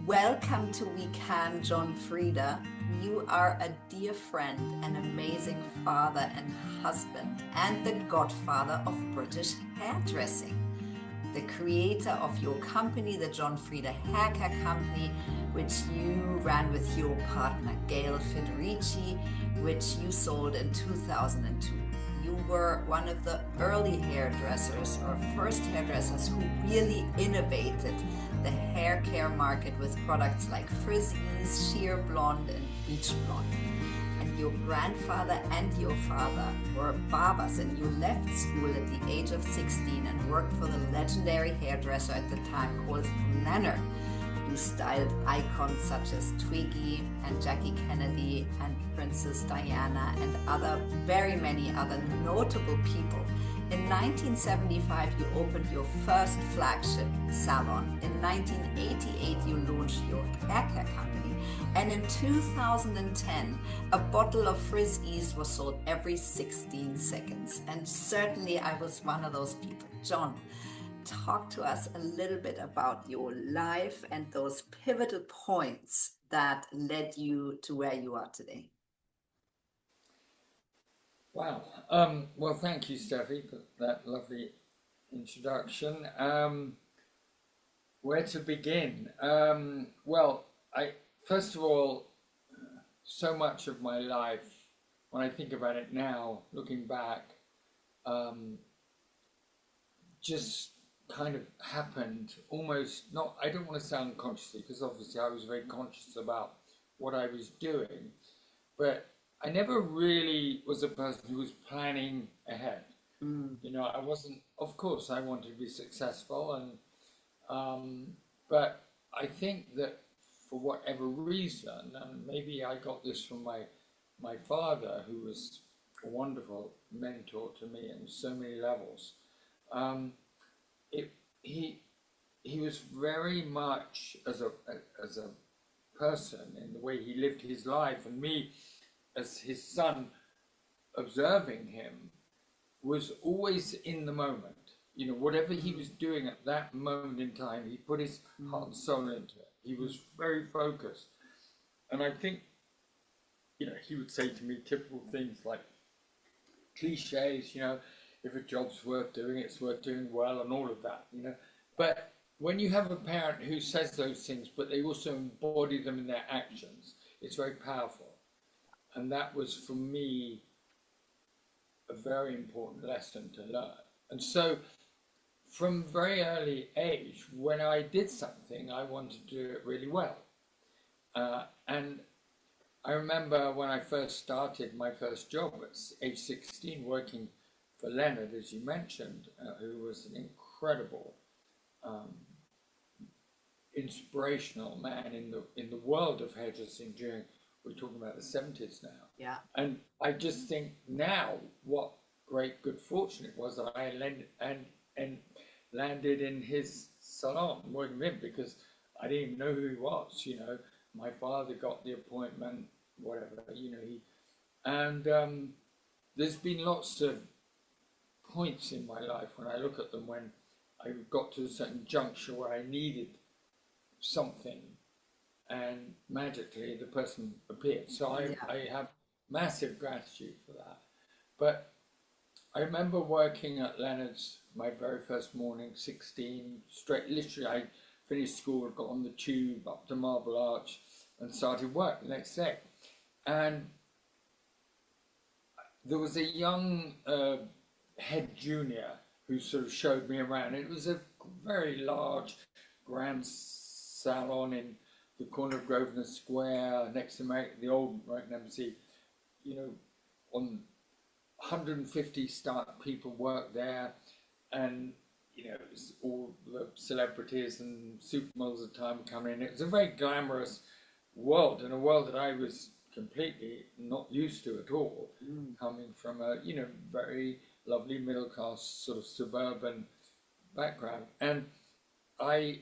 Welcome to WECAN, John Frieda. You are a dear friend, an amazing father and husband, and the godfather of British hairdressing. The creator of your company, the John Frieda Haircare Company, which you ran with your partner Gail Federici, which you sold in 2002. You were one of the early hairdressers, or first hairdressers, who really innovated the hair care market with products like Frizz, sheer blonde, and beach blonde. And your grandfather and your father were barbers, and you left school at the age of 16 and worked for the legendary hairdresser at the time called Melon. You styled icons such as Twiggy and Jackie Kennedy and Princess Diana and very many other notable people. In 1975, you opened your first flagship salon. In 1988, you launched your haircare company. And in 2010, a bottle of Frizz was sold every 16 seconds. And certainly I was one of those people. John, talk to us a little bit about your life and those pivotal points that led you to where you are today. Wow. Well, thank you, Steffi, for that lovely introduction. Where to begin? Well, first of all, so much of my life, when I think about it now, looking back, just kind of happened almost not. I don't want to sound unconsciously, because obviously I was very conscious about what I was doing, but I never really was a person who was planning ahead. You know, I wasn't. Of course, I wanted to be successful, and but I think that for whatever reason, and maybe I got this from my father, who was a wonderful mentor to me on so many levels. He was very much as a person in the way he lived his life, and me as his son observing him was always in the moment. You know, whatever he was doing at that moment in time, he put his heart and soul into it. He was very focused. And I think, you know, he would say to me typical things like cliches, you know, if a job's worth doing, it's worth doing well, and all of that, you know. But when you have a parent who says those things, but they also embody them in their actions, it's very powerful. And that was, for me, a very important lesson to learn. And so, from very early age, when I did something, I wanted to do it really well. And I remember when I first started my first job at age 16, working for Leonard, as you mentioned, who was an incredible, inspirational man in the world of hairdressing during, we're talking about the 70s now. Yeah. And I just think now what great good fortune it was that I landed in his salon working with him, because I didn't even know who he was, you know. My father got the appointment, whatever, you know. And there's been lots of points in my life when I look at them, when I got to a certain juncture where I needed something, and magically the person appeared. So I have massive gratitude for that. But I remember working at Leonard's my very first morning, 16, straight, literally I finished school, got on the tube up to Marble Arch and started work the next day. And there was a young head junior who sort of showed me around. It was a very large, grand salon in the corner of Grosvenor Square, next to the old American Embassy. You know, on 150 people worked there, and you know, it was all the celebrities and supermodels at the time coming in. It was a very glamorous world, and a world that I was completely not used to at all, coming from a, you know, very lovely middle class sort of suburban background. And I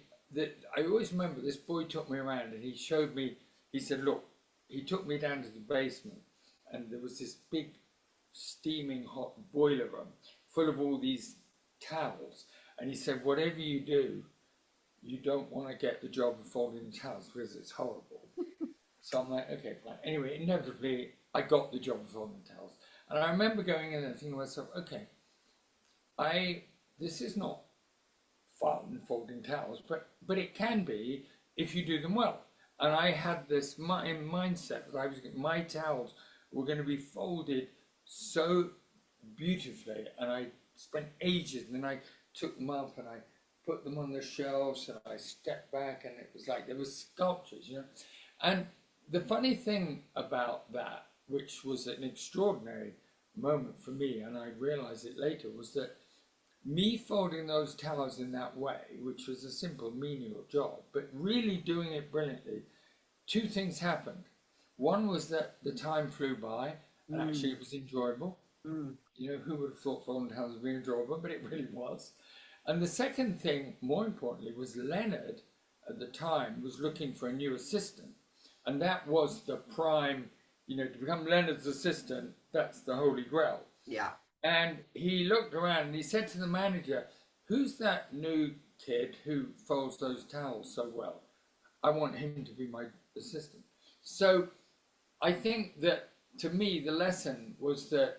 always remember this boy took me around and he showed me, he said, look, he took me down to the basement, and there was this big steaming hot boiler room full of all these towels, and he said, whatever you do, you don't want to get the job of folding towels because it's horrible. So I'm like, okay, fine. Anyway, inevitably, I got the job of folding towels. And I remember going in and thinking to myself, okay, this is not fun folding towels, but it can be if you do them well. And I had this mindset that my towels were going to be folded so beautifully, and I spent ages, and then I took them up and I put them on the shelves and I stepped back, and it was like there were sculptures, you know. And the funny thing about that, which was an extraordinary moment for me, and I realized it later, was that me folding those towels in that way, which was a simple menial job, but really doing it brilliantly, two things happened. One was that the time flew by, and actually it was enjoyable. You know, who would have thought folding towels would be enjoyable, but it really was. And the second thing, more importantly, was Leonard, at the time, was looking for a new assistant. And that was the prime, you know, to become Leonard's assistant, that's the holy grail. Yeah. And he looked around and he said to the manager, who's that new kid who folds those towels so well? I want him to be my assistant. So I think that, to me, the lesson was that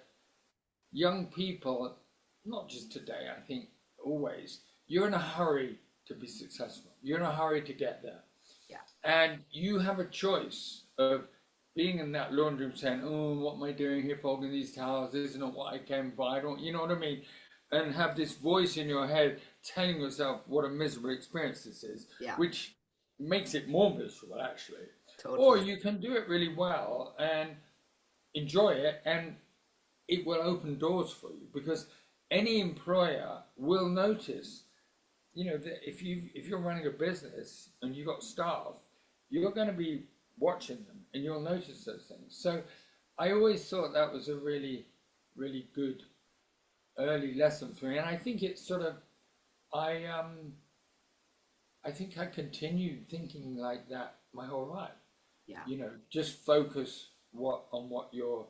young people, not just today, I think always, you're in a hurry to be successful. You're in a hurry to get there. Yeah. And you have a choice of being in that laundry room saying, oh, what am I doing here folding these towels? This is not what I came for. I don't, you know what I mean? And have this voice in your head telling yourself what a miserable experience this is, which makes it more miserable, actually. Totally. Or you can do it really well and enjoy it, and it will open doors for you, because any employer will notice, you know, that if you're running a business and you've got staff, you're going to be watching them and you'll notice those things. So I always thought that was a really, really good early lesson for me, and I think it's sort of, I think I continued thinking like that my whole life. Yeah. You know, just focus on what you're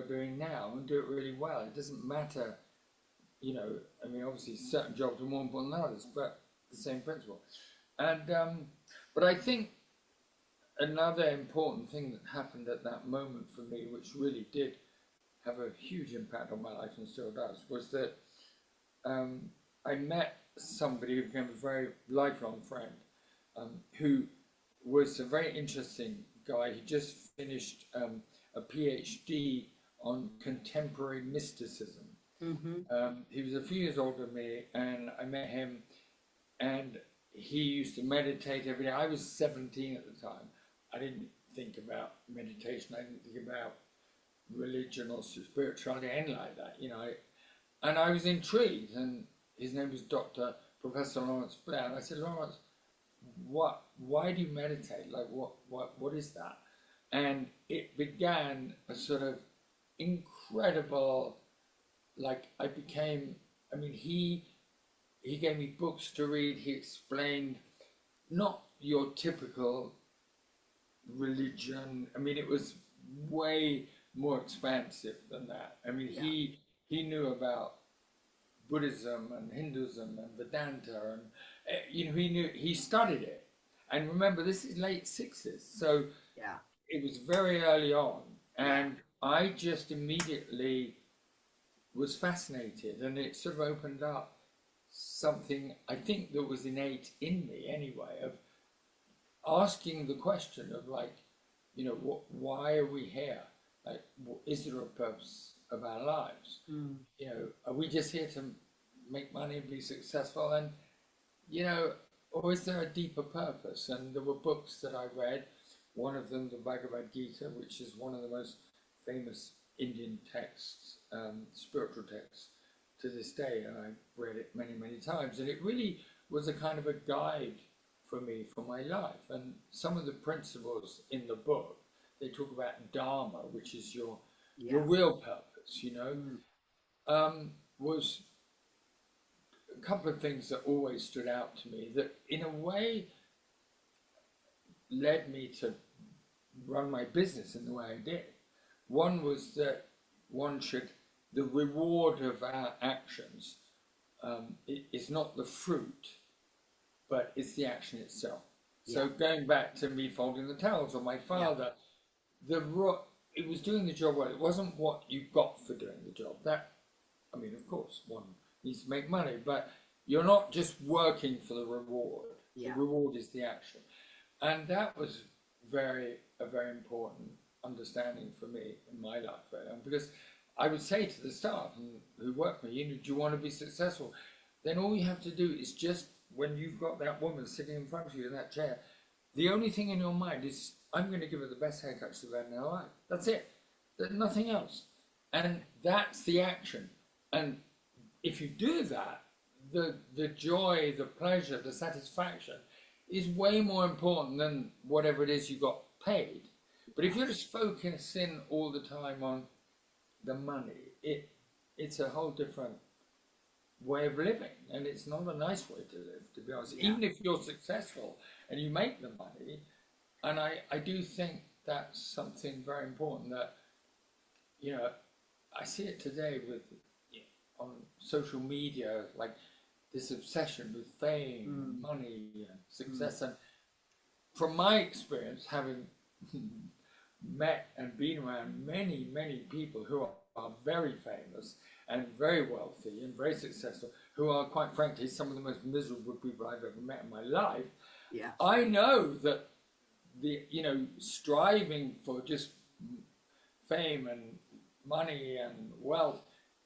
doing now and do it really well. It doesn't matter, you know, I mean, obviously certain jobs are more important than others, but the same principle. And but I think another important thing that happened at that moment for me, which really did have a huge impact on my life and still does, was that I met somebody who became a very lifelong friend, who was a very interesting guy. He just finished a PhD on contemporary mysticism. He was a few years older than me, and I met him, and he used to meditate every day. I was 17 at the time. I didn't think about meditation. I didn't think about religion or spirituality, anything like that, you know. And I was intrigued, and his name was Professor Lawrence Blair. And I said, Lawrence, why do you meditate? Like, what is that? And it began a sort of incredible, like, I mean, he gave me books to read. He explained not your typical religion. I mean, it was way more expansive than that. I mean, he knew about Buddhism and Hinduism and Vedanta, and you know, he studied it. And remember, this is late 60s, so it was very early on, and I just immediately was fascinated, and it sort of opened up something I think that was innate in me anyway, of asking the question of, like, you know, why are we here? Like, is there a purpose of our lives? You know, are we just here to make money and be successful? And, you know, or is there a deeper purpose? And there were books that I read, one of them, the Bhagavad Gita, which is one of the most famous Indian texts, spiritual texts to this day, and I've read it many, many times, and it really was a kind of a guide for me for my life. And some of the principles in the book, they talk about Dharma, which is your real purpose, you know, was a couple of things that always stood out to me that in a way led me to run my business in the way I did. One was that the reward of our actions is not the fruit but it's the action itself. So going back to me folding the towels or my father, it was doing the job well. It wasn't what you got for doing the job. That, I mean, of course, one needs to make money, but you're not just working for the reward. The reward is the action. And that was a very important understanding for me in my life. Because I would say to the staff who work with me, do you want to be successful? Then all you have to do is just, when you've got that woman sitting in front of you in that chair, the only thing in your mind is, I'm going to give her the best haircut she's ever had in her life. That's it. There's nothing else. And that's the action. And if you do that, the joy, the pleasure, the satisfaction is way more important than whatever it is you got paid. But if you're just focusing all the time on the money, it's a whole different way of living, and it's not a nice way to live, to be honest. Even if you're successful and you make the money, and I do think that's something very important that, I see it today with on social media, like this obsession with fame, money, and success. And from my experience, having met and been around many, many people who are very famous and very wealthy and very successful, who are, quite frankly, some of the most miserable people I've ever met in my life. I know that striving for just fame and money and wealth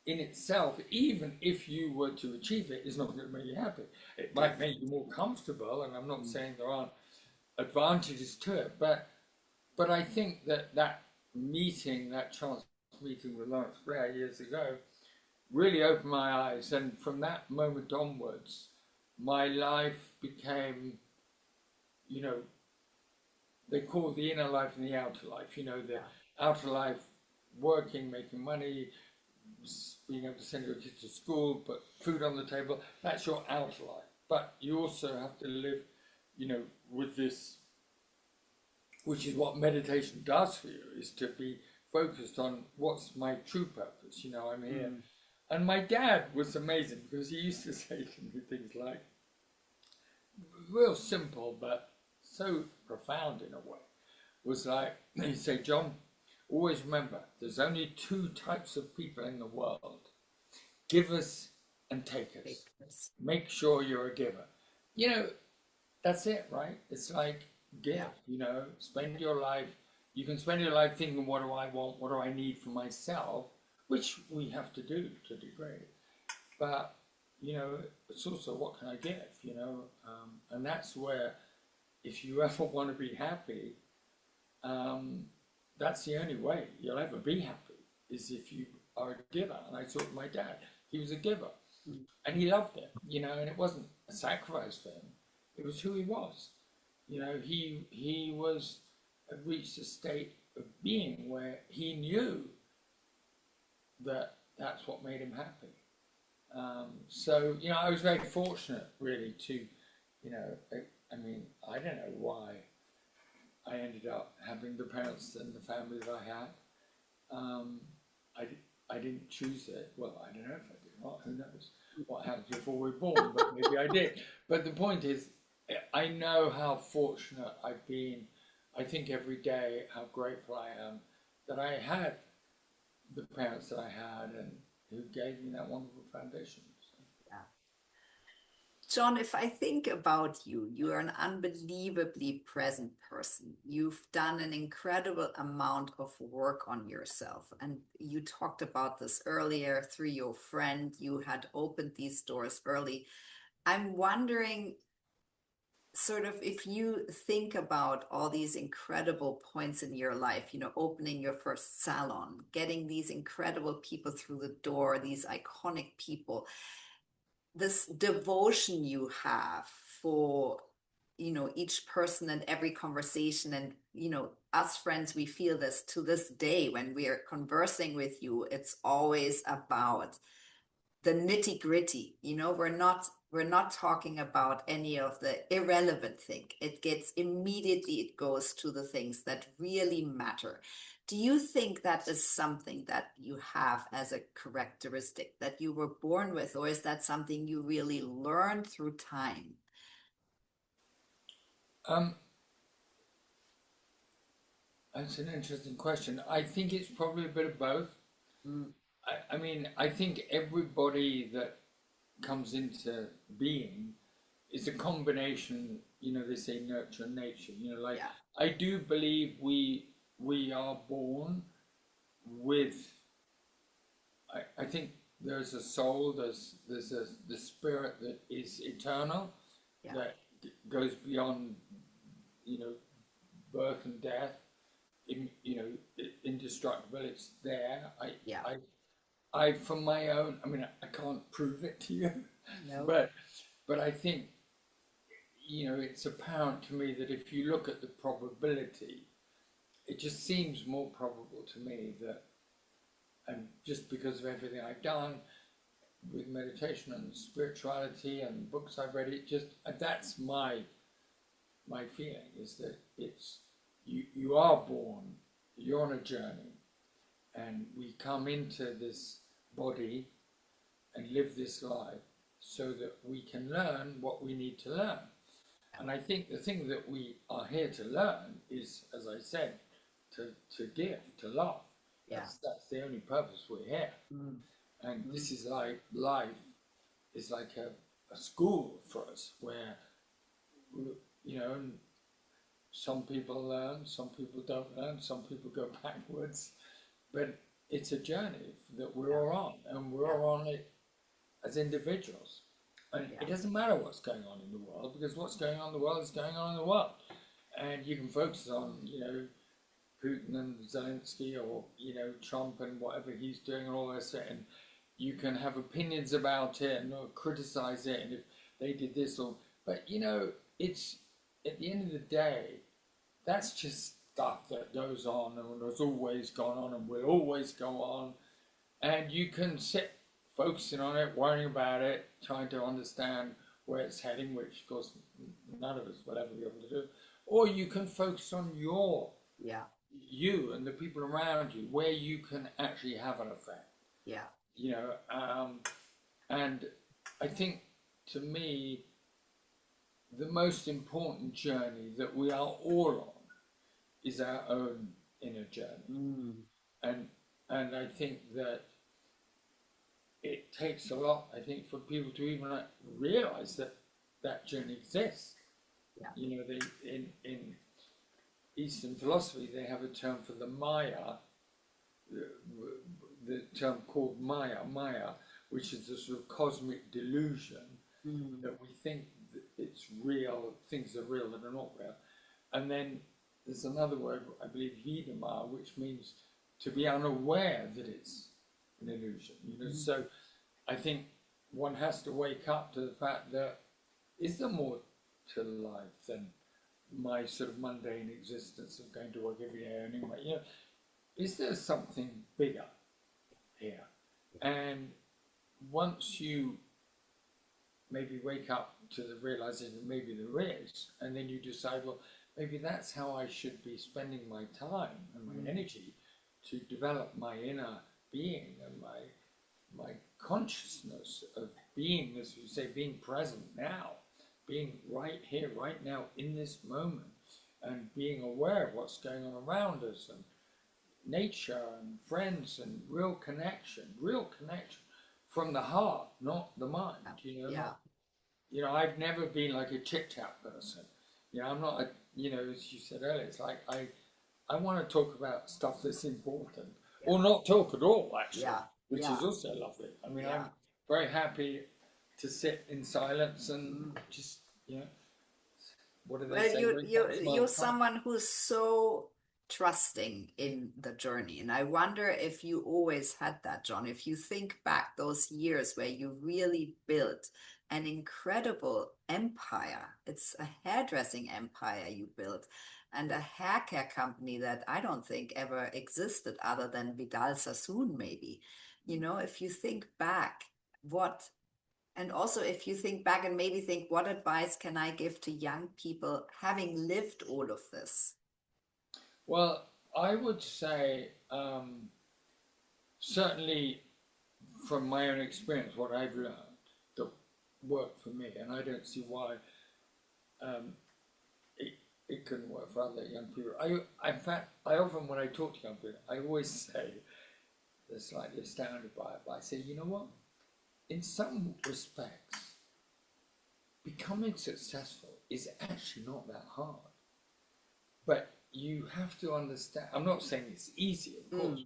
in itself, even if you were to achieve it, is not going to make you happy. It might make you more comfortable, and I'm not saying there aren't advantages to it, but I think that chance meeting with Lawrence Blair years ago really opened my eyes, and from that moment onwards, my life became, they call it the inner life and the outer life. The outer life, working, making money, being able to send your kids to school, put food on the table, that's your outer life. But you also have to live, with this, which is what meditation does for you, is to be focused on what's my true purpose. I'm here. And my dad was amazing, because he used to say to me things like, real simple, but so profound in a way, was like, he'd say, John, always remember, there's only two types of people in the world: givers and takers. Make sure you're a giver. That's it, right? It's like, give, spend your life. You can spend your life thinking, what do I want? What do I need for myself? Which we have to do to a degree. But, it's also, what can I give, and that's where, if you ever want to be happy, that's the only way you'll ever be happy, is if you are a giver. And I saw my dad, he was a giver, and he loved it, and it wasn't a sacrifice for him. It was who he was. He was had reached a state of being where he knew that that's what made him happy. So, I was very fortunate, really, to, I mean, I don't know why I ended up having the parents and the family that I had. I didn't choose it. Well, I don't know if I did. Well, who knows what happens before we're born, but maybe I did. But the point is, I know how fortunate I've been. I think every day how grateful I am that I had the parents that I had, and who gave me that wonderful foundation. John, if I think about you, you are an unbelievably present person. You've done an incredible amount of work on yourself. And you talked about this earlier through your friend. You had opened these doors early. I'm wondering, sort of, if you think about all these incredible points in your life, opening your first salon, getting these incredible people through the door, these iconic people, this devotion you have for, each person and every conversation. And, us friends, we feel this to this day when we are conversing with you. It's always about the nitty gritty. We're not talking about any of the irrelevant thing. It goes to the things that really matter. Do you think that is something that you have as a characteristic that you were born with, or is that something you really learned through time? Um, that's an interesting question. I think it's probably a bit of both. Mm. I mean, I think everybody that comes into being is a combination, they say nurture and nature, like Yeah. I do believe we are born with, I think there's a soul, there's the spirit that is eternal, Yeah. that goes beyond, you know, birth and death, indestructible, it's there. Yeah. From my own, I mean, I can't prove it to you, No. but I think, it's apparent to me that if you look at the probability, it just seems more probable to me that, and just because of everything I've done with meditation and spirituality and books I've read, it just, that's my feeling is that it's, you are born, you're on a journey, and we come into this body and live this life so that we can learn what we need to learn. And I think the thing that we are here to learn is, as I said, to give, to love. Yeah. That's the only purpose we're here. Mm. And this is like life is like a school for us where, some people learn, some people don't learn, some people go backwards, but it's a journey that we're all on, and we're all on it as individuals. And it doesn't matter what's going on in the world, because what's going on in the world is going on in the world. And you can focus on, Putin and Zelensky, or, Trump and whatever he's doing and all this, and you can have opinions about it and criticize it, and if they did this but it's, at the end of the day, that's just stuff that goes on and has always gone on and will always go on. And you can sit focusing on it, worrying about it, trying to understand where it's heading, which of course none of us will ever be able to do. Or you can focus on you and the people around you, where you can actually have an effect. Yeah. And I think, to me, the most important journey that we are all on is our own inner journey. Mm. And I think that it takes a lot, I think, for people to even realize that that journey exists. Yeah. They in Eastern philosophy, they have a term for the Maya, the term called Maya, which is a sort of cosmic delusion that we think that it's real, things are real that are not real. And then there's another word, I believe, Vidama, which means to be unaware that it's an illusion. So I think one has to wake up to the fact that, is there more to life than my sort of mundane existence of going to work every day earning money? Is there something bigger here? And once you maybe wake up to the realization that maybe there is, and then you decide, well, maybe that's how I should be spending my time and my energy to develop my inner being and my consciousness of being, as you say, being present now, being right here, right now, in this moment, and being aware of what's going on around us, and nature and friends and real connection from the heart, not the mind. I've never been like a chit chat person. I'm not as you said earlier, it's like I want to talk about stuff that's important, or not talk at all, actually, which is also lovely. I mean, I'm very happy to sit in silence and just, what do they say? You're someone who's so trusting in the journey, and I wonder if you always had that, John. If you think back those years where you really built an incredible empire, it's a hairdressing empire you built, and a hair care company that I don't think ever existed other than Vidal Sassoon, maybe. If you think back, and also if you think back and maybe think, what advice can I give to young people having lived all of this? Well, I would say, certainly from my own experience, what I've learned that worked for me, and I don't see why it couldn't work for other young people. In fact, I often, when I talk to young people, I always say, they're slightly astounded by it, but I say, you know what? In some respects, becoming successful is actually not that hard. But you have to understand, I'm not saying it's easy, of course,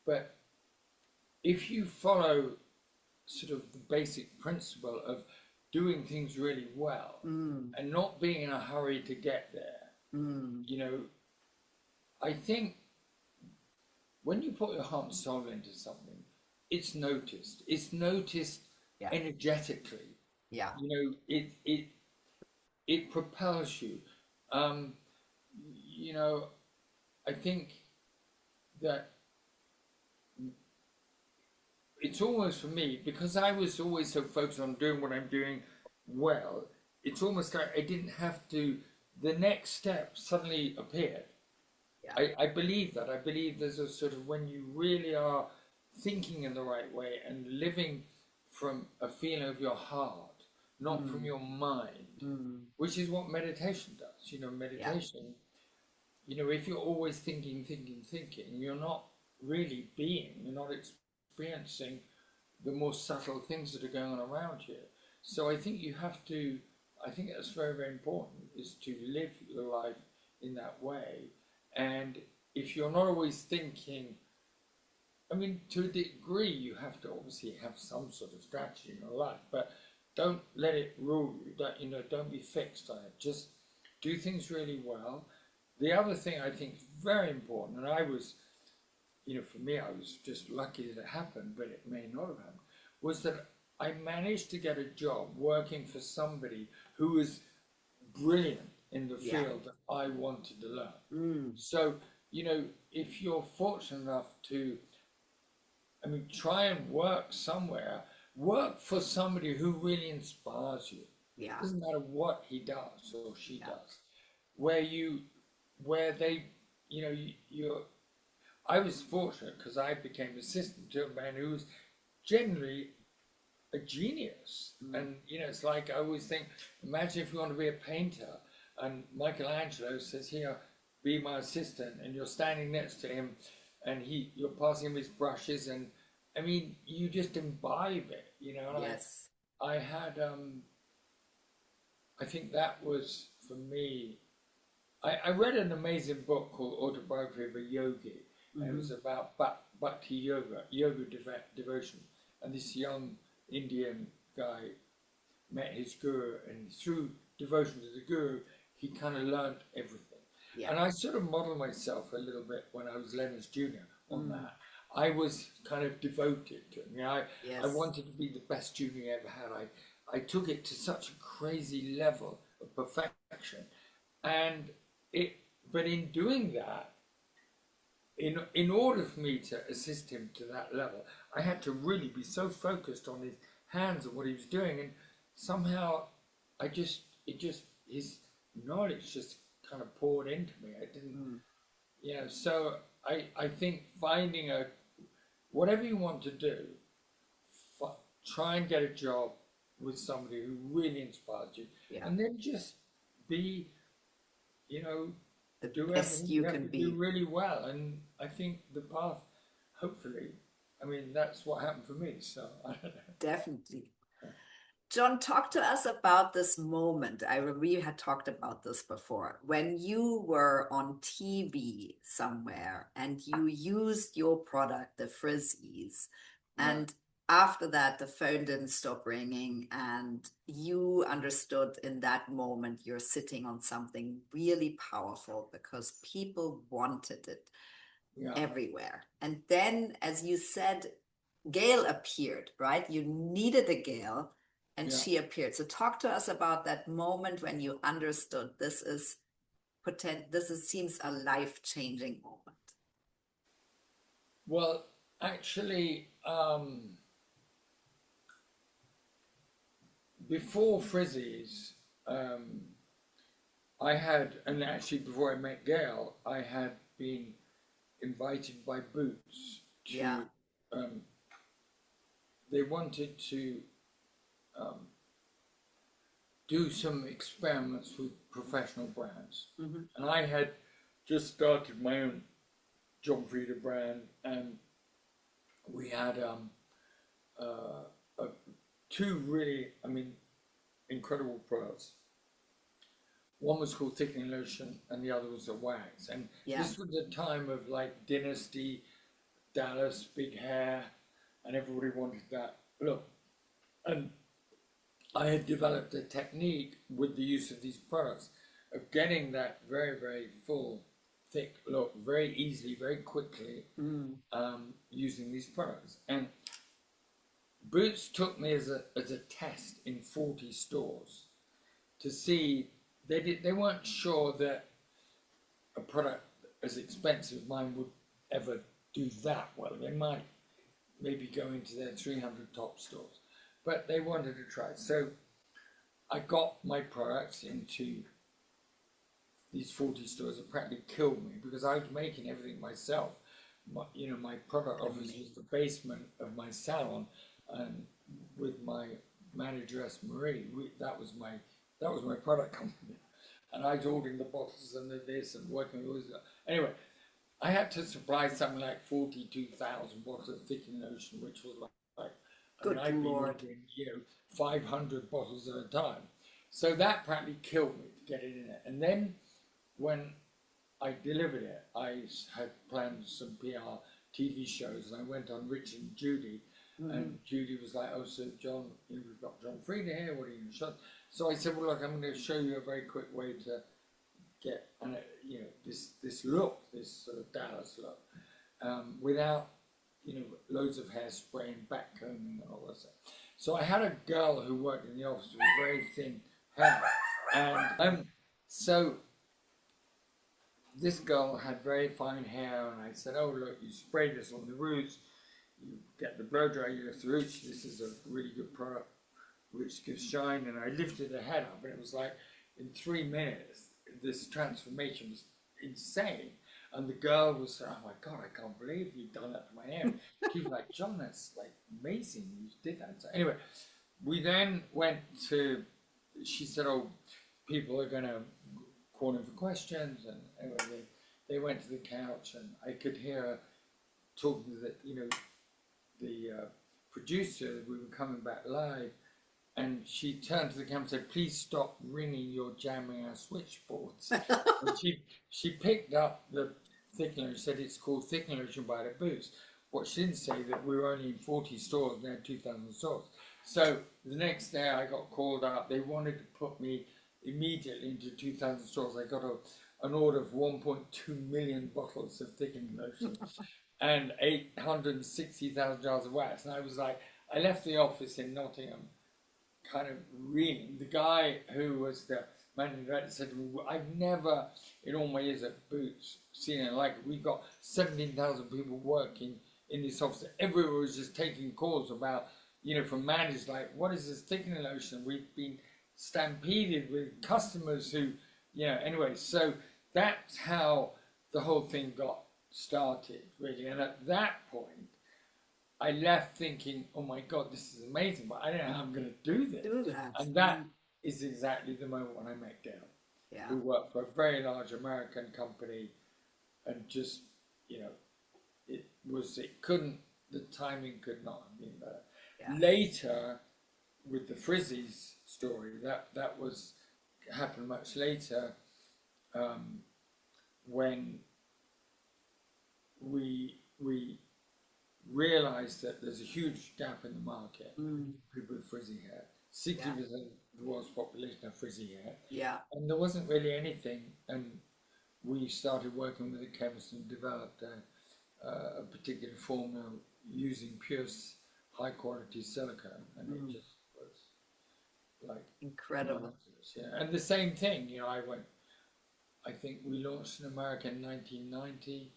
but if you follow sort of the basic principle of doing things really well and not being in a hurry to get there, you know, I think when you put your heart and soul into something, it's noticed. It's noticed energetically. Yeah. You know, it propels you. You know, I think that it's almost for me, because I was always so focused on doing what I'm doing well, it's almost like I didn't have to, the next step suddenly appeared. Yeah. I believe that. I believe there's a sort of, when you really are thinking in the right way and living from a feeling of your heart, not from your mind, which is what meditation does. You know, meditation, you know, if you're always thinking, you're not really being, you're not experiencing the more subtle things that are going on around you. So I think you have to, I think that's very, very important, is to live your life in that way. And if you're not always thinking, I mean, to a degree, you have to obviously have some sort of strategy in your life, but don't let it rule you. Don't, you know, don't be fixed on it. Just do things really well. The other thing I think is very important, and I was, you know, for me, I was just lucky that it happened, but it may not have happened, was that I managed to get a job working for somebody who was brilliant in the field that I wanted to learn. So, you know, if you're fortunate enough to, I mean, try and work somewhere, work for somebody who really inspires you. Yeah. Doesn't matter what he does or she does. Where you, where they, you know, you're, I was fortunate because I became assistant to a man who was generally a genius. And, you know, it's like I always think, imagine if you want to be a painter and Michelangelo says, here, be my assistant, and you're standing next to him and you're passing him his brushes, and I mean, you just imbibe it, you know. And Yes. I had, I think that was for me. I read an amazing book called Autobiography of a Yogi, and it was about bhakti yoga, devotion, and this young Indian guy met his guru, and through devotion to the guru, he kind of learned everything. And I sort of modeled myself a little bit when I was Leonard's junior on that. I was kind of devoted to him. You know, I wanted to be the best junior he ever had. I took it to such a crazy level of perfection. And but in doing that, in order for me to assist him to that level, I had to really be so focused on his hands and what he was doing, and somehow his knowledge just kind of poured into me. I didn't, you know. So I think finding whatever you want to do, try and get a job with somebody who really inspires you, and then just be, you know, do best everything you you have can to be. do really well. And I think the path, hopefully, I mean, that's what happened for me. So I don't know. Definitely. John, talk to us about this moment. We had talked about this before. When you were on TV somewhere and you used your product, the Frizzies, and after that, the phone didn't stop ringing, and you understood in that moment you're sitting on something really powerful because people wanted it everywhere. And then, as you said, Gail appeared, right? You needed a Gail, and she appeared. So talk to us about that moment when you understood this seems a life-changing moment. Well, actually, before Frizzies, I had, and actually before I met Gail, I had been invited by Boots to, they wanted to do some experiments with professional brands. Mm-hmm. And I had just started my own John Frieda brand, and we had two really, I mean, incredible products. One was called thickening lotion, and the other was a wax. And this was a time of like Dynasty, Dallas, big hair, and everybody wanted that look. And I had developed a technique with the use of these products of getting that very, very full, thick look very easily, very quickly, using these products. And Boots took me as a test in 40 stores to see. They weren't sure that a product as expensive as mine would ever do that well. They might maybe go into their 300 top stores, but they wanted to try. So I got my products into these 40 stores. It practically killed me because I was making everything myself. My product office was the basement of my salon, and with my manageress Marie, that was my product company, and I was ordering the bottles and this and working with this. Anyway, I had to supply something like 42,000 bottles of thickening lotion, which was like I'd be ordering 500 bottles at a time. So that practically killed me to get it in there. And then when I delivered it, I had planned some PR TV shows, and I went on Rich and Judy. And Judy was like, "Oh, so John, we've got John Frieda here. What are you going to show?" So I said, "Well, look, I'm going to show you a very quick way to get, this look, this sort of Dallas look, without, loads of hairspray and backcombing and all that stuff." So I had a girl who worked in the office with very thin hair, and so this girl had very fine hair, and I said, "Oh, look, you spray this on the roots. You get the blow dry, you lift the roots. This is a really good product which gives shine." And I lifted her head up, and it was like in 3 minutes, this transformation was insane. And the girl was saying, "Oh my God, I can't believe you've done that to my hair." She was like, "John, that's like amazing. You did that." So anyway, we then went to, she said, "Oh, people are going to call in for questions." And anyway, they went to the couch, and I could hear her talking to the producer. We were coming back live, and she turned to the camera and said, "Please stop ringing, you're jamming our switchboards." And she picked up the thickening lotion, said it's called thickening lotion by the Boots. What she didn't say that we were only in 40 stores, and they had 2,000 stores. So the next day I got called up. They wanted to put me immediately into 2,000 stores. I got an order of 1.2 million bottles of thickening lotion and 860,000 jars of wax. And I was like, I left the office in Nottingham kind of reeling. The guy who was the managing director said to me, "I've never, in all my years at Boots, seen it like it. We've got 17,000 people working in this office." Everyone was just taking calls about, from managers like, "What is this thickening lotion?" We've been stampeded with customers who, anyway. So that's how the whole thing got started, really. And at that point, I left thinking, "Oh my God, this is amazing, but I don't know how I'm going to do this." And that is exactly the moment when I met Gail, who worked for a very large American company, and just, the timing could not have been better. Yeah. Later, with the Frizz story, that happened much later, when we realised that there's a huge gap in the market. People with frizzy hair. 60% of the world's population have frizzy hair. Yeah. And there wasn't really anything, and we started working with a chemist and developed a particular formula using pure high quality silicone, and it just was like incredible. Yeah. And the same thing, I think we launched in America in 1990.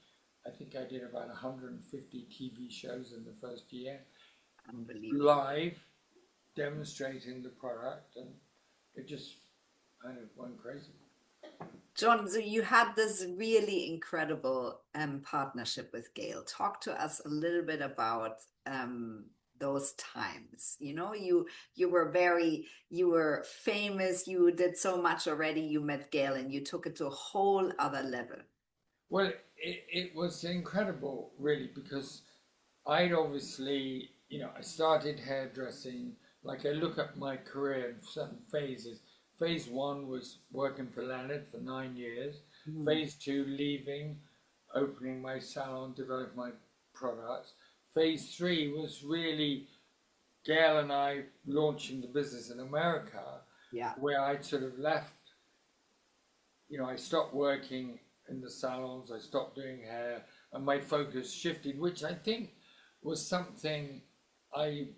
I think I did about 150 TV shows in the first year. Unbelievable. Live, demonstrating the product, and it just kind of went crazy. John, so you had this really incredible partnership with Gail. Talk to us a little bit about those times? You know, you were famous, you did so much already, you met Gail and you took it to a whole other level. Well, it was incredible, really, because I'd obviously, I started hairdressing. Like I look at my career in certain phases. Phase one was working for Leonard for 9 years. Mm. Phase two, leaving, opening my salon, developing my products. Phase three was really Gail and I launching the business in America, Yeah. where I'd sort of left. I stopped working in the salons, I stopped doing hair, and my focus shifted, which I think was something I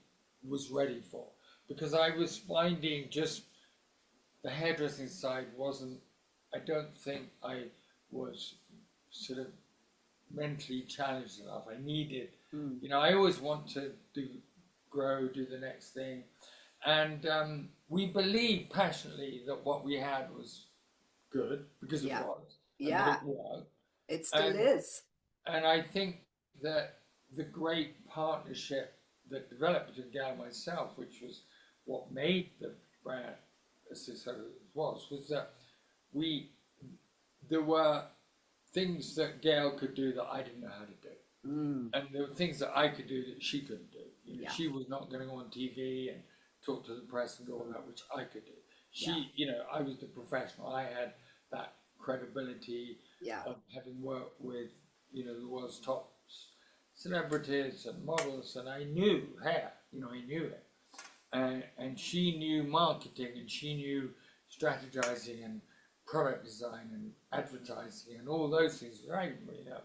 was ready for, because I was finding just the hairdressing side wasn't, I don't think I was sort of mentally challenged enough. I needed, Mm. I always want to grow, do the next thing. And we believed passionately that what we had was good, because it Yeah. was, and that Yeah. it worked. It still And is. and I think that the great partnership that developed between Gail and myself, which was what made the brand as successful as it was that we there were things that Gail could do that I didn't know how to do. Mm. And there were things that I could do that she couldn't do. Yeah. She was not going to go on TV and talk to the press and do all that, which I could do. Yeah. I was the professional. I had that credibility Yeah. of having worked with, the world's top celebrities and models, and I knew hair. I knew it. And she knew marketing, and she knew strategizing and product design and advertising and all those things that I didn't really know.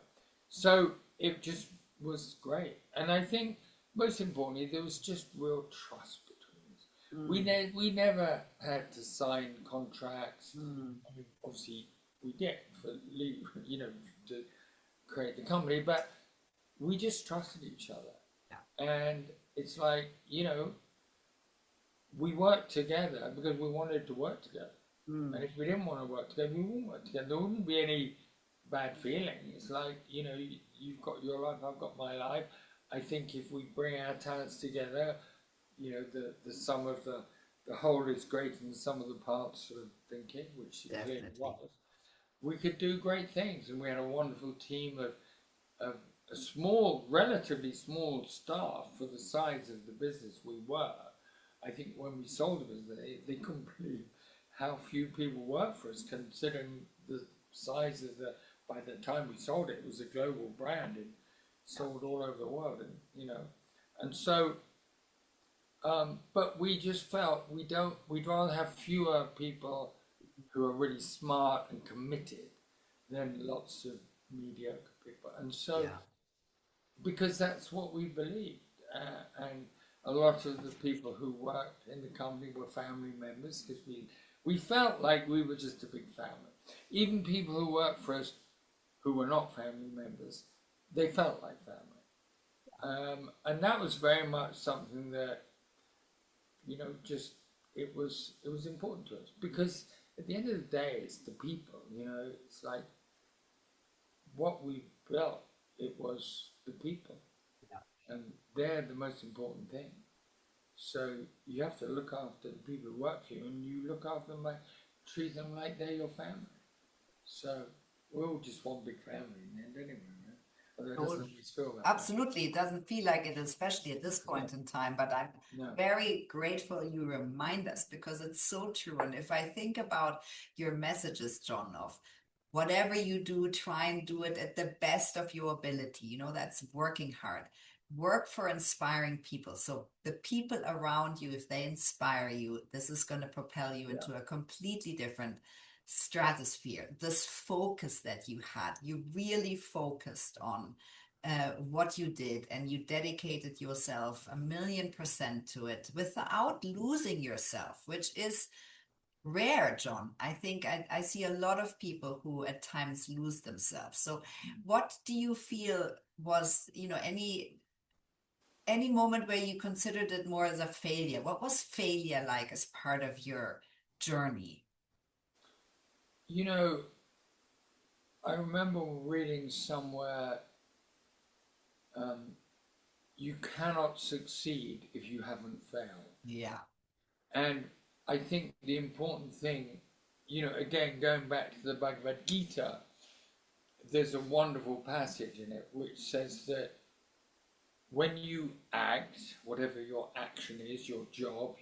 So it just was great. And I think most importantly, there was just real trust between us. Mm. We never had to sign contracts. Mm. I mean, obviously we did for to create the company, but we just trusted each other. Yeah. And it's like, we worked together because we wanted to work together. Mm. And if we didn't want to work together, we wouldn't work together. There wouldn't be any bad feeling. It's like, you've got your life, I've got my life. I think if we bring our talents together, the sum of the whole is greater than the sum of the parts sort of thinking, which it clearly Definitely. was, we could do great things. And we had a wonderful team of a small, relatively small staff for the size of the business we were. I think when we sold the business, they couldn't believe how few people worked for us, considering the size of by the time we sold it, it was a global brand and sold all over the world, and so, but we just felt we'd rather have fewer people who are really smart and committed than lots of mediocre people, and so, Yeah. because that's what we believed, and a lot of the people who worked in the company were family members, because we felt like we were just a big family. Even people who worked for us who were not family members, they felt like family. And that was very much something that, just it was important to us, because at the end of the day, it's the people. It's like what we built. It was the people, Yeah. and they're the most important thing. So you have to look after the people who work for you, and you look after them treat them like they're your family. So we're all just one big family in the end, anyway. Right? Although it doesn't always feel that way. Absolutely. It doesn't feel like it, especially at this point in time, but I'm No. very grateful you remind us, because it's so true. And if I think about your messages, John, of whatever you do, try and do it at the best of your ability. That's working hard. Work for inspiring people. So the people around you, if they inspire you, this is going to propel you into a completely different stratosphere. This focus that you had, you really focused on what you did, and you dedicated yourself 1,000,000% to it without losing yourself, which is rare, John. I think I see a lot of people who at times lose themselves. So what do you feel was, any moment where you considered it more as a failure? What was failure like as part of your journey? I remember reading somewhere, you cannot succeed if you haven't failed. Yeah. And I think the important thing, again, going back to the Bhagavad Gita, there's a wonderful passage in it which says that when you act, whatever your action is, your job,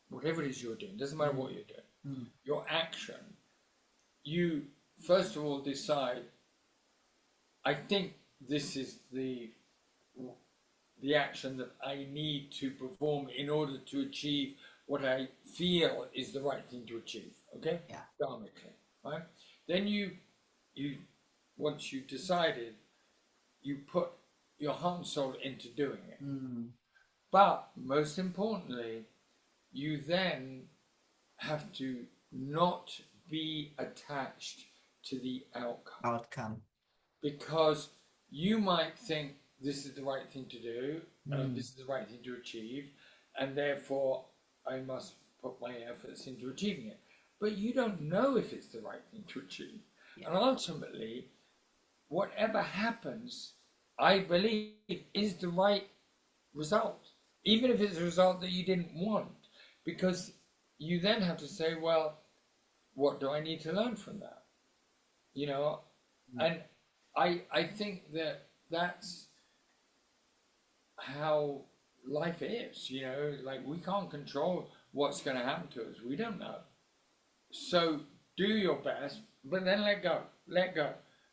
whatever it is you're doing, doesn't matter what you're doing, your action, you first of all decide, I think this is the action that I need to perform in order to achieve what I feel is the right thing to achieve. Okay? Yeah. Dharmically, right? Then you once you've decided, you put your heart and soul into doing it. But most importantly, you then have to not be attached to the outcome. Because you might think this is the right thing to do, this is the right thing to achieve, and therefore I must put my efforts into achieving it. But you don't know if it's the right thing to achieve. Yeah. And ultimately, whatever happens, I believe, is the right result, even if it's a result that you didn't want, because you then have to say, well, what do I need to learn from that? And I think that's how life is, like we can't control what's going to happen to us. We don't know. So do your best, but then let go.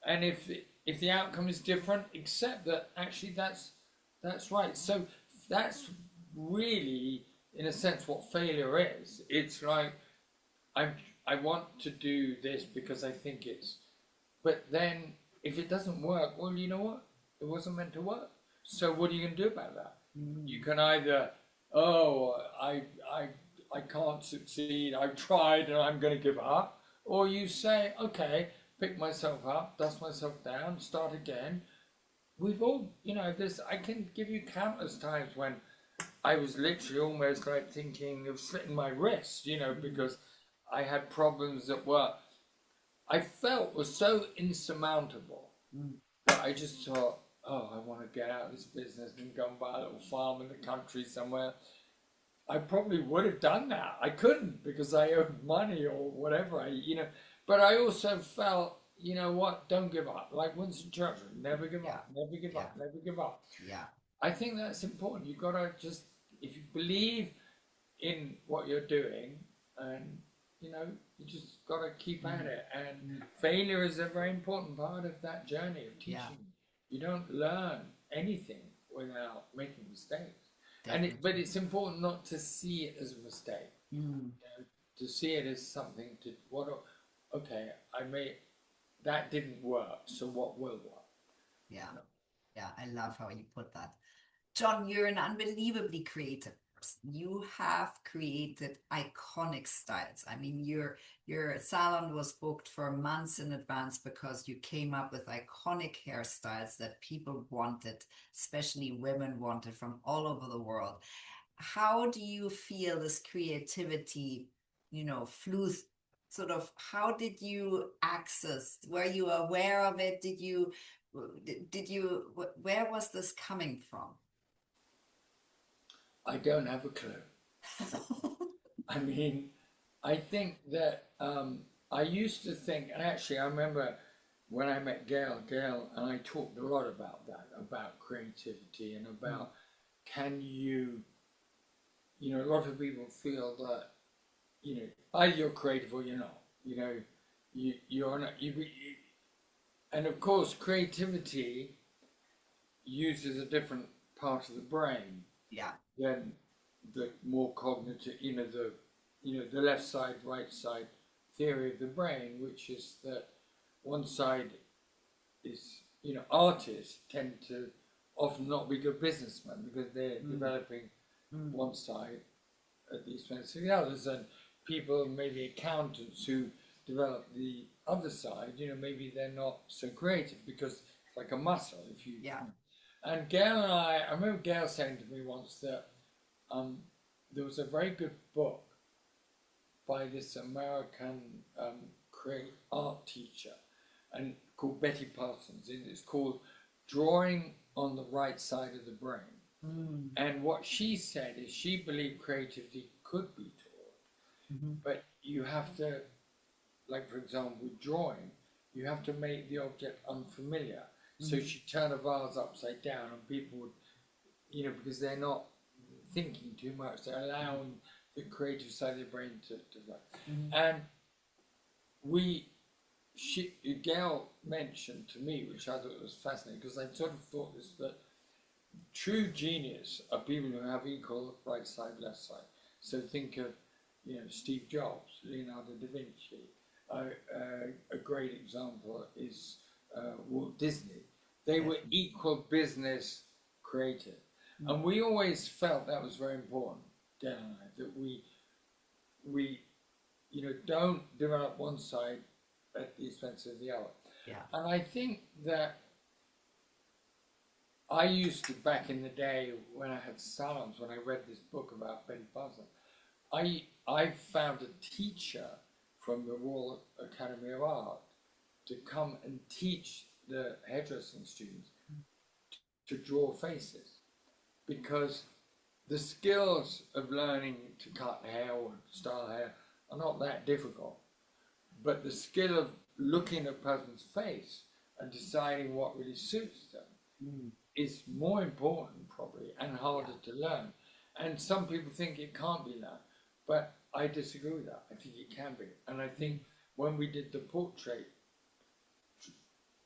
And if the outcome is different, accept that actually that's right. So that's really, in a sense, what failure is. It's like, I want to do this because I think but then if it doesn't work, well, you know what? It wasn't meant to work. So what are you going to do about that? You can either, I can't succeed, I've tried and I'm going to give up. Or you say, okay, pick myself up, dust myself down, start again. We've all, I can give you countless times when I was literally almost like thinking of slitting my wrist, because I had problems that I felt were so insurmountable that I just thought, I want to get out of this business and go and buy a little farm in the country somewhere. I probably would have done that. I couldn't because I owed money or whatever. But I also felt, you know what? Don't give up. Like Winston Churchill, never give up, never give up, never give up. Yeah. I think that's important. You've got to just, if you believe in what you're doing, and you just got to keep at it. And failure is a very important part of that journey of teaching. Yeah. You don't learn anything without making mistakes. But it's important not to see it as a mistake. To see it as something that didn't work, so what will work? Yeah. Yeah, I love how you put that. John, you're an unbelievably creative person. You have created iconic styles. I mean, your salon was booked for months in advance because you came up with iconic hairstyles that people wanted, especially women wanted from all over the world. How do you feel this creativity, flew sort of, how did you access, were you aware of it? Where was this coming from? I don't have a clue. I mean, I think that I used to think, and actually I remember when I met Gail and I talked a lot about that, about creativity and about can you, a lot of people feel that, either you're creative or you're not, you're not, and of course creativity uses a different part of the brain. Yeah. Than the more cognitive, the left side, right side theory of the brain, which is that one side is, artists tend to often not be good businessmen because they're developing one side at the expense of the others, and people, maybe accountants who develop the other side, maybe they're not so creative because it's like a muscle. And Gail and I remember Gail saying to me once that there was a very good book by this American art teacher and called Betty Parsons. It's called Drawing on the right side of the brain. And what she said is she believed creativity could be taught, but you have to, like for example with drawing, you have to make the object unfamiliar. So she turned a vase upside down and people would, you know, because they're not thinking too much, they're allowing the creative side of the brain to work. And Gail mentioned to me, which I thought was fascinating, because I sort of thought this, that true genius are people who have equal right side, left side. So think of, you know, Steve Jobs, Leonardo da Vinci. A great example is Walt Disney. They were equal business creative. And we always felt that was very important, Dan and I, that we you know, don't develop one side at the expense of the other. Yeah. And I think that I used to, back in the day when I had salons, when I read this book about Betty Buzzard, I found a teacher from the Royal Academy of Art to come and teach the hairdressing students to draw faces, because the skills of learning to cut hair or style hair are not that difficult, but the skill of looking at a person's face and deciding what really suits them is more important probably and harder to learn. And some people think it can't be learned, but I disagree with that. I think it can be. And I think when we did the portrait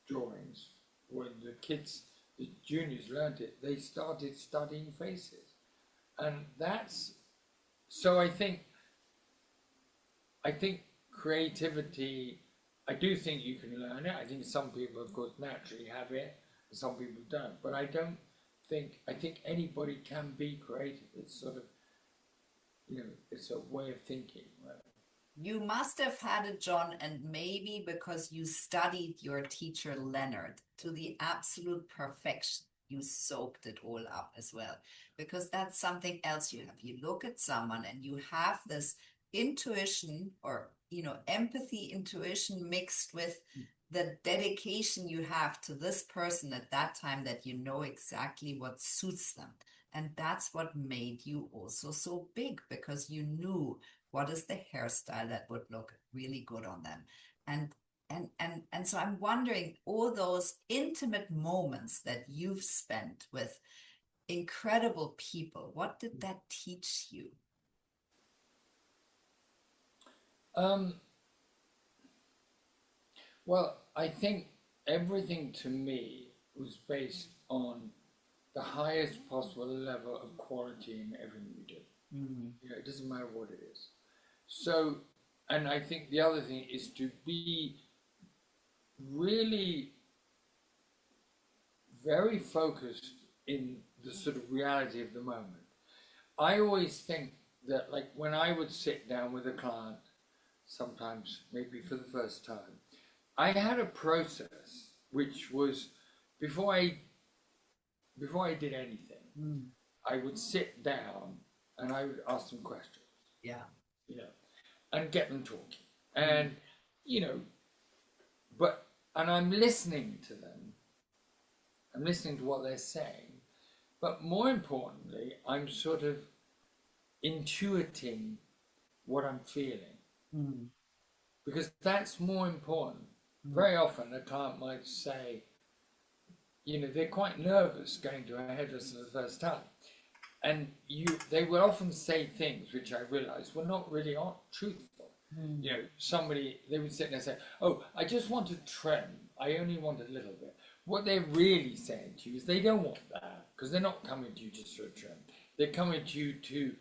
drawings, when the kids, the juniors learned it, they started studying faces. And that's, so I think creativity, I do think you can learn it. I think some people, of course, naturally have it, and some people don't. But I think anybody can be creative. It's sort of, you know, it's a way of thinking, right? You must have had it, John, and maybe because you studied your teacher Leonard to the absolute perfection, you soaked it all up as well. Because that's something else you have. You look at someone and you have this intuition, or, you know, empathy, intuition mixed with the dedication you have to this person at that time, that you know exactly what suits them. And that's what made you also so big, because you knew what is the hairstyle that would look really good on them. And so I'm wondering, all those intimate moments that you've spent with incredible people, what did that teach you? Well, I think everything to me was based on the highest possible level of quality in everything you do. You know, it doesn't matter what it is. So, and I think the other thing is to be really very focused in the sort of reality of the moment. I always think that, like, when I would sit down with a client, sometimes maybe for the first time, I had a process which was, before I did anything, I would sit down and I would ask them questions. Yeah. You know, and get them talking. And, you know, and I'm listening to them. I'm listening to what they're saying. But more importantly, I'm sort of intuiting what I'm feeling. Because that's more important. Very often a client might say, you know, they're quite nervous going to a hairdresser for the first time. And they will often say things which I realized were not really truthful. You know, they would sit there and say, oh, I just want to trim. I only want a little bit. What they're really saying to you is they don't want that, because they're not coming to you just for a trim. They're coming to you to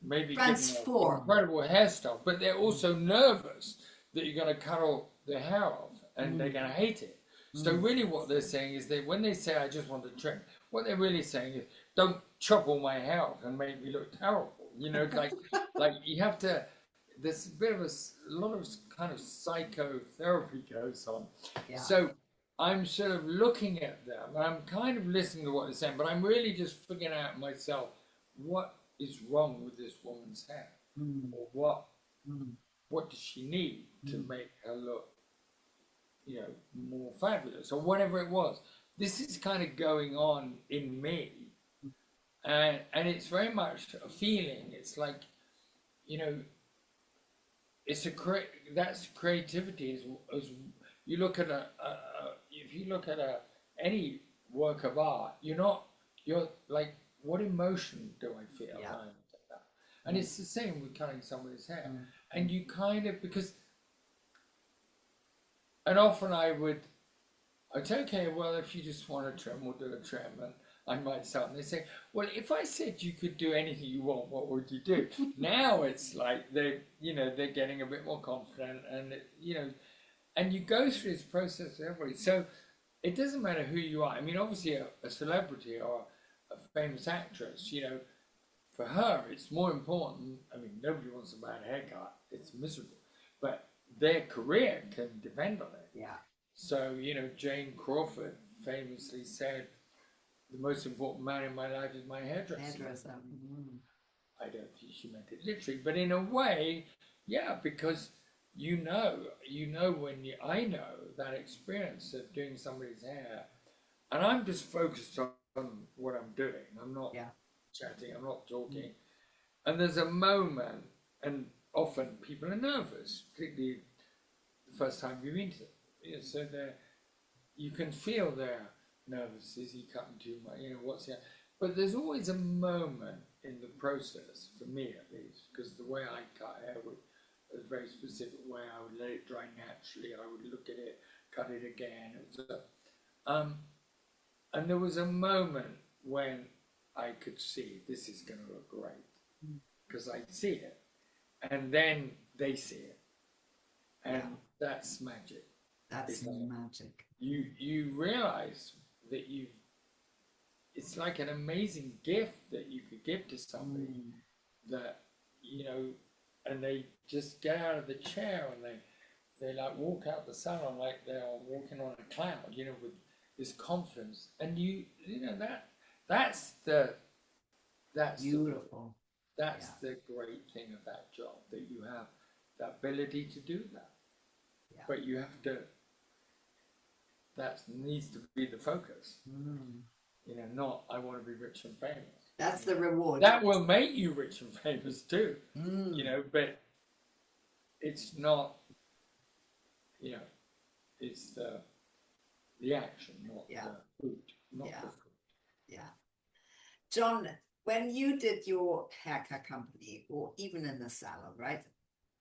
maybe transform an incredible hairstyle, but they're also nervous that you're going to cut all their hair off and they're going to hate it. So really what they're saying is that when they say, I just want to trim, what they're really saying is, don't chop all my hair off and make me look terrible. You know, like you have to, there's a lot of kind of psychotherapy goes on. Yeah. So I'm sort of looking at them and I'm kind of listening to what they're saying, but I'm really just figuring out myself, what is wrong with this woman's hair? Or what does she need to make her look, you know, more fabulous, or whatever it was. this is kind of going on in me, and it's very much a feeling. It's like, you know, it's that's creativity. As you look at if you look at any work of art, you're like, what emotion do I feel? Yeah. And it's the same with cutting somebody's hair. And you kind of, because, and often I'd say, okay, well, if you just want a trim, we'll do a trim. And I might start, and they say, well, if I said you could do anything you want, what would you do? Now it's like they're getting a bit more confident, and and you go through this process with everybody. So it doesn't matter who you are. I mean, obviously a celebrity or a famous actress, for her, it's more important. I mean, nobody wants a bad haircut. It's miserable. But their career can depend on it. Yeah. So, Jane Crawford famously said, the most important man in my life is my hairdresser. I don't think she meant it literally, but in a way, yeah, because I know that experience of doing somebody's hair, and I'm just focused on what I'm doing. I'm not chatting, I'm not talking. And there's a moment, and often people are nervous, particularly the first time you meet them. So you can feel they're nervous. Is he cutting too much? What's that? But there's always a moment in the process, for me at least, because the way I cut hair was a very specific way. I would let it dry naturally. I would look at it, cut it again. And there was a moment when I could see this is going to look great, because I see it, and then they see it, and that's magic. That's magic. You realize that it's like an amazing gift that you could give to somebody, that and they just get out of the chair and they like walk out the salon like they're walking on a cloud, with this confidence, and that's beautiful. That's the great thing of that job, that you have that ability to do that. Yeah. But you have to. That needs to be the focus. Not I want to be rich and famous. That's the reward. That will make you rich and famous too. But it's not. It's the action, not the fruit, not the fruit. Yeah. John, when you did your haircut company, or even in the salon, right?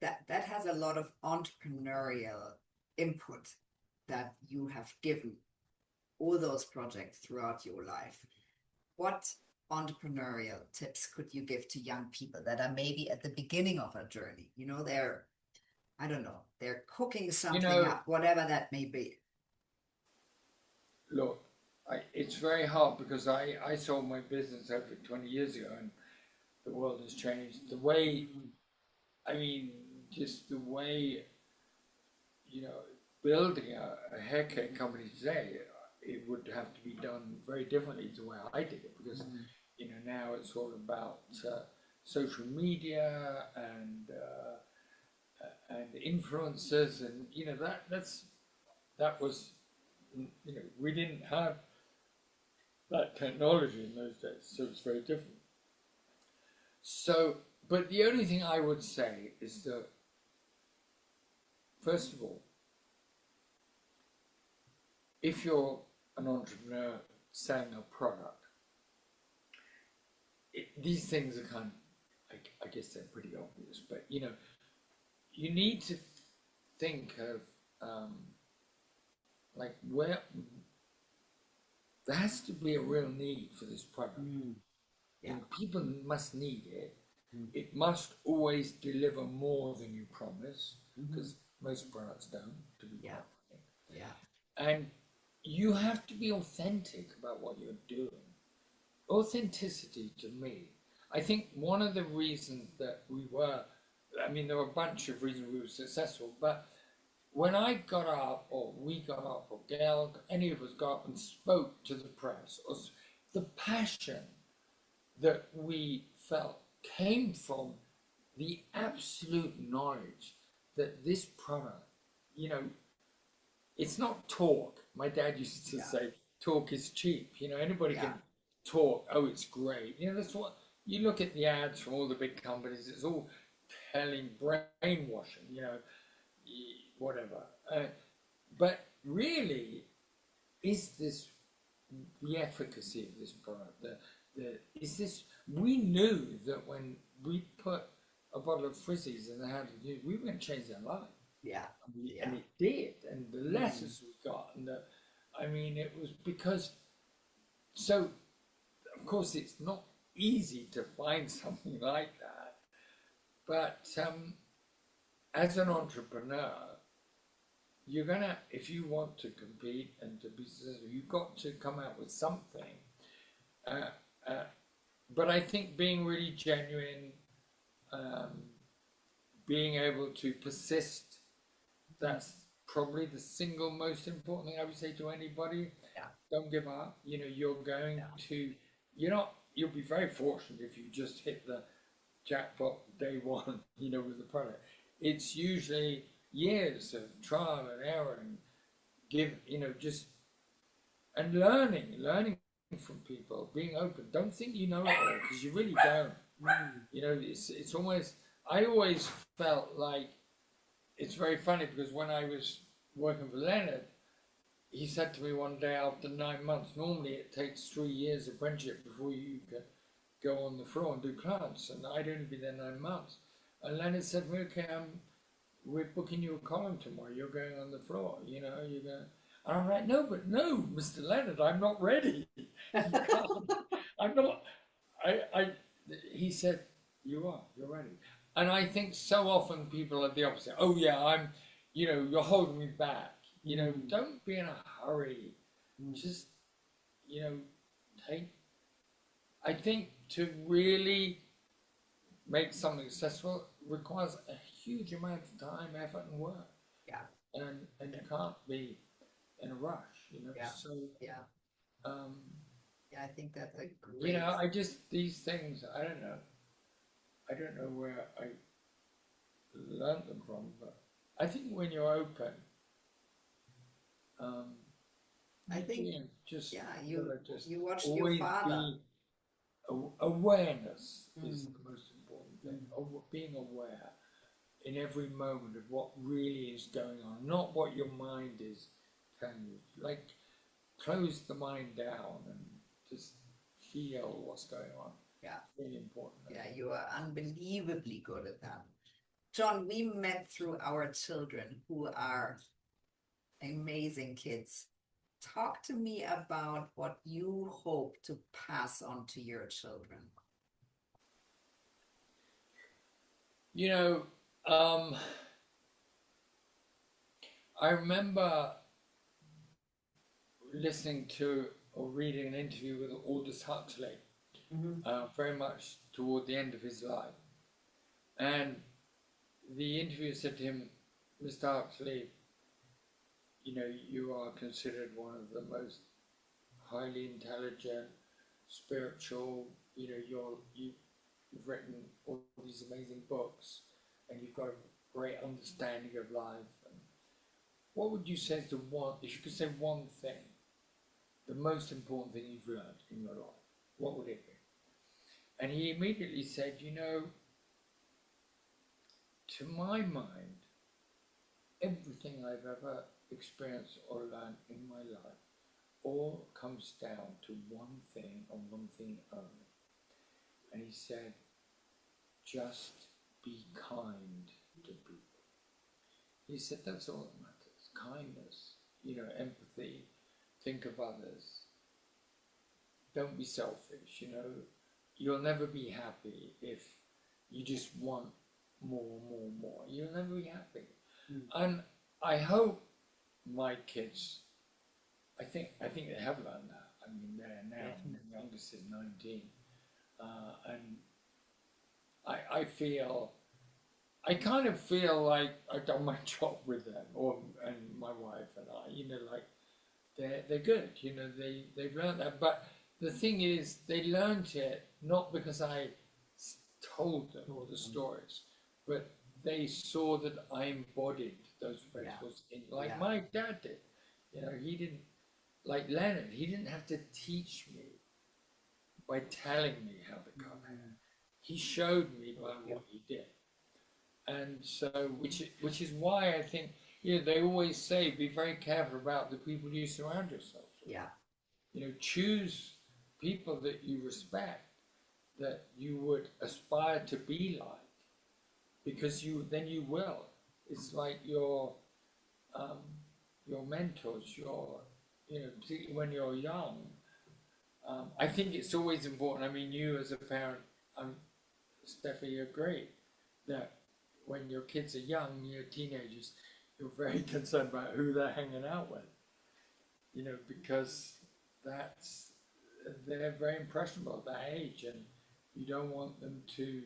That has a lot of entrepreneurial input that you have given all those projects throughout your life. What entrepreneurial tips could you give to young people that are maybe at the beginning of a journey? They're cooking something up, whatever that may be. Look, it's very hard, because I sold my business over 20 years ago, and the world has changed. The way, just the way, building a haircare company today, it would have to be done very differently to the way I did it, because now it's all about social media and influencers, and that was we didn't have that technology in those days, so it's very different. So, but the only thing I would say is that, first of all, if you're an entrepreneur selling a product, these things are kind of, I guess they're pretty obvious, but you need to think of where there has to be a real need for this product. And people must need it. It must always deliver more than you promise, because most products don't, to be quite frank. And you have to be authentic about what you're doing. Authenticity, to me, I think one of the reasons that we were, there were a bunch of reasons we were successful, but when I got up, or we got up, or Gail, any of us got up and spoke to the press, or the passion that we felt came from the absolute knowledge that this product, it's not talk. My dad used to say, talk is cheap. You know, anybody Yeah. can talk. Oh, it's great. You know, that's what you look at the ads from all the big companies. It's all telling brainwashing. You know, whatever. But really, is this the efficacy of this product? Is this? We knew that when we put a bottle of Frizzies in the hands of you, we were going to change their life. Yeah. And it did. And the letters we got, and I mean, it was because. So, of course, it's not easy to find something like that. But as an entrepreneur, you're gonna, if you want to compete and to be successful, you've got to come out with something. But I think being really genuine, being able to persist, that's probably the single most important thing I would say to anybody. Yeah. Don't give up. You know, you're going to, you'll be very fortunate if you just hit the jackpot day one, you know, with the product. It's usually years of trial and error and and learning from people, being open. Don't think you know it all, because you really don't. You know, it's almost, I always felt like, it's very funny because when I was working for Leonard, he said to me one day after 9 months, normally it takes 3 years apprenticeship before you can go on the floor and do clients, and I'd only been there 9 months. And Leonard said to me, okay, we're booking you a column tomorrow, you're going on the floor, you know, you're going. And I'm like, no, Mr. Leonard, I'm not ready. I'm not, he said, you're ready. And I think so often people are the opposite. Oh yeah, you're holding me back. You know, don't be in a hurry. Just, I think to really make something successful requires a huge amount of time, effort and work. Yeah. And you can't be in a rush, you know. Yeah. So yeah. I think that's a great. You know, these things, I don't know where I learned them from, but I think when you're open, I think just you watched your always father. Awareness is the most important thing. Being aware in every moment of what really is going on, not what your mind is telling you. Like, close the mind down and just feel what's going on. Yeah. It's really important. Yeah, you are unbelievably good at that. John, we met through our children, who are amazing kids. Talk to me about what you hope to pass on to your children. You know, I remember listening to or reading an interview with Aldous Huxley, very much toward the end of his life. And the interviewer said to him, Mr. Huxley, you know, you are considered one of the most highly intelligent, spiritual, you know, you've written all these amazing books and you've got a great understanding of life. And what would you say is if you could say one thing, the most important thing you've learned in your life, what would it be? And he immediately said, you know, to my mind, everything I've ever experienced or learned in my life all comes down to one thing and one thing only. And he said, just be kind to people. He said, that's all that matters. Kindness, you know, empathy, think of others. Don't be selfish, you know. You'll never be happy if you just want more. You'll never be happy. And I hope my kids, I think they have learned that. I mean, they're now, the youngest is 19. And I kind of feel like I've done my job with them, and my wife and I, you know, like they're good, you know, they've learned that. But the thing is, they learned it not because I told them all the stories, but they saw that I embodied those principles in, like my dad did. You know, he didn't like Leonard, he didn't have to teach me by telling me how to cut hair. He showed me by what he did. And so, which is why I think, they always say, be very careful about the people you surround yourself with. Yeah. Choose people that you respect, that you would aspire to be like, because then you will. It's like your mentors, particularly when you're young. I think it's always important. I mean, you as a parent, Steffi, you agree that when your kids are young, you're teenagers, you're very concerned about who they're hanging out with, because they're very impressionable at that age, and you don't want them to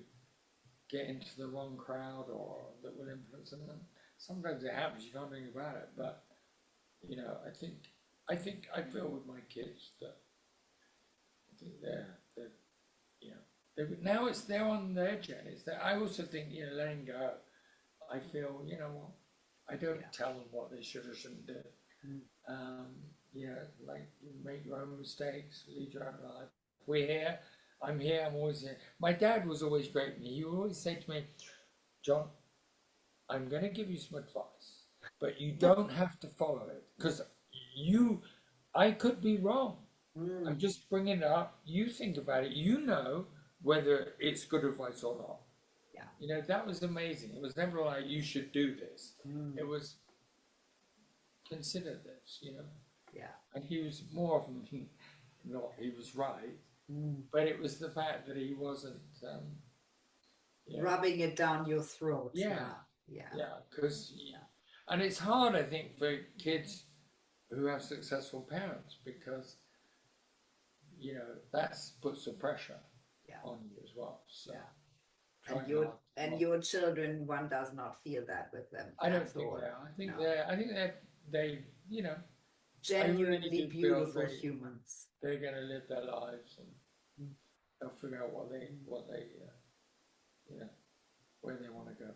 get into the wrong crowd or that will influence them. And sometimes it happens, you can't do anything about it, but I feel with my kids that I think now they're on their journey. I also think, letting go, I feel, I don't tell them what they should or shouldn't do. Like, you make your own mistakes, lead your own life. We're here, I'm here, I'm always here. My dad was always great with me. He would always say to me, John, I'm going to give you some advice, but you don't have to follow it, because I could be wrong. I'm just bringing it up. You think about it. Whether it's good advice or not. Yeah. That was amazing. It was never like, you should do this. It was, consider this, Yeah. And he was more often not, he was right. But it was the fact that he wasn't rubbing it down your throat. Yeah. Because and it's hard, I think, for kids who have successful parents, because that puts the pressure on you as well. So and your children, one does not feel that with them. I don't think they are. I think they genuinely really beautiful humans. They're going to live their lives, and they'll figure out where they want to go.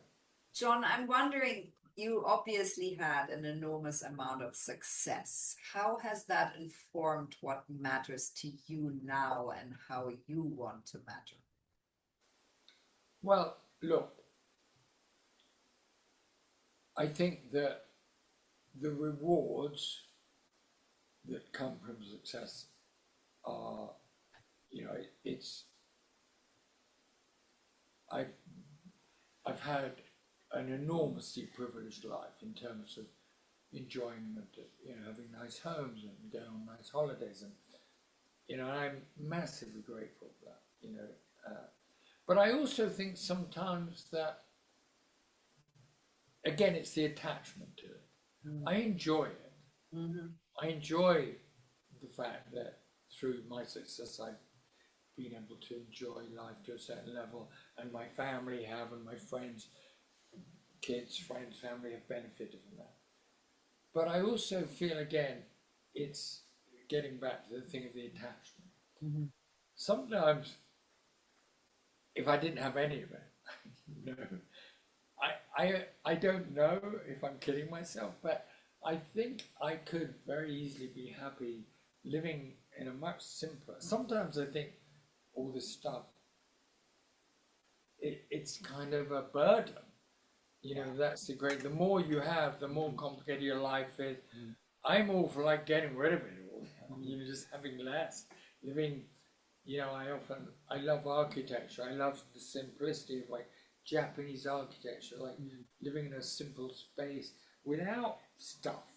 John, I'm wondering, you obviously had an enormous amount of success. How has that informed what matters to you now and how you want to matter? Well, look, I think that the rewards that come from success are, I've had an enormously privileged life in terms of enjoying, having nice homes and going on nice holidays, and I'm massively grateful for that. But I also think sometimes that, again, it's the attachment to it. I enjoy it. I enjoy the fact that through my success, I've been able to enjoy life to a certain level, and my family have, and my friends, kids, friends, family have benefited from that. But I also feel, again, it's getting back to the thing of the attachment. Sometimes, if I didn't have any of it, I don't know if I'm kidding myself, but I think I could very easily be happy living in a much simpler. Sometimes I think all this stuff, it's kind of a burden. That's the more you have, the more complicated your life is. I'm all for like getting rid of it all, just having less, living. I love architecture. I love the simplicity of like Japanese architecture, like living in a simple space without stuff.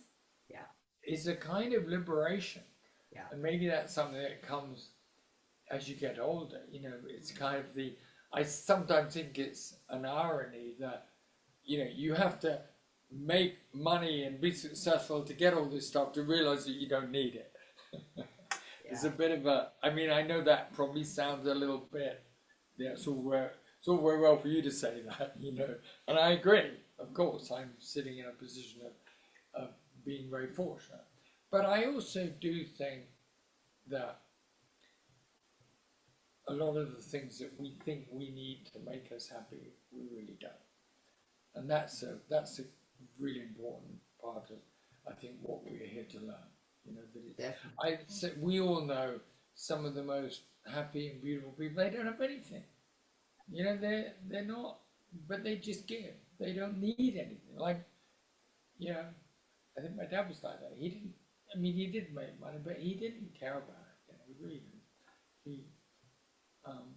Is a kind of liberation. And maybe that's something that comes as you get older. It's kind of I sometimes think it's an irony that, you have to make money and be successful to get all this stuff to realize that you don't need it. It's a bit of I know that probably sounds a little bit, it's all very well for you to say that, and I agree. Of course, I'm sitting in a position of being very fortunate. But I also do think that a lot of the things that we think we need to make us happy, we really don't. And that's a really important part of, I think, what we're here to learn. You know, that it, Definitely. we all know some of the most happy and beautiful people. They don't have anything. You know, they're not, but they just give. They don't need anything. Like, you know, I think my dad was like that. He didn't. I mean, he did make money, but he didn't care about it. You know, he really didn't. He, um,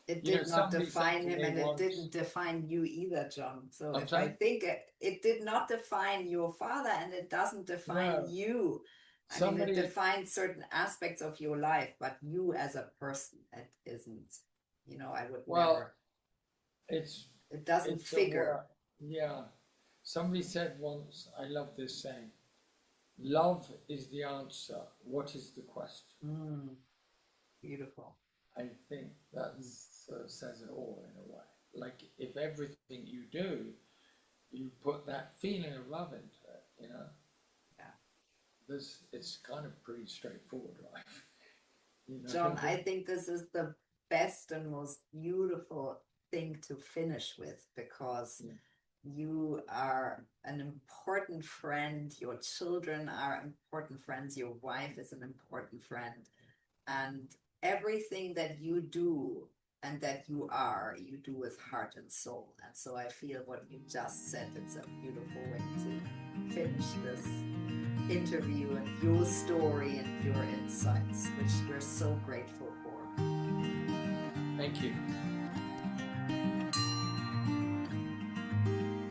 It you know, did not somebody said define to him, me and it once. didn't define you either, John. So I'm if I sorry. think it did not define your father, and it doesn't define No, you. I mean, it somebody. defines certain aspects of your life, but you as a person, it isn't. I would Well, never, it's it doesn't it's a figure. word. Yeah. Somebody said once. I love this saying. Love is the answer. What is the question? Mm, beautiful. I think that says it all in a way. Like if everything you do, you put that feeling of love into it, you know. Yeah. It's kind of pretty straightforward, right? You know what John, I I mean? think this is the best and most beautiful thing to finish with, because Yeah. you are an important friend, your children are important friends, your wife is an important friend, and everything that you do and that you do with heart and soul. And so I feel what you just said, it's a beautiful way to finish this interview and your story and your insights, which we're so grateful for. Thank you.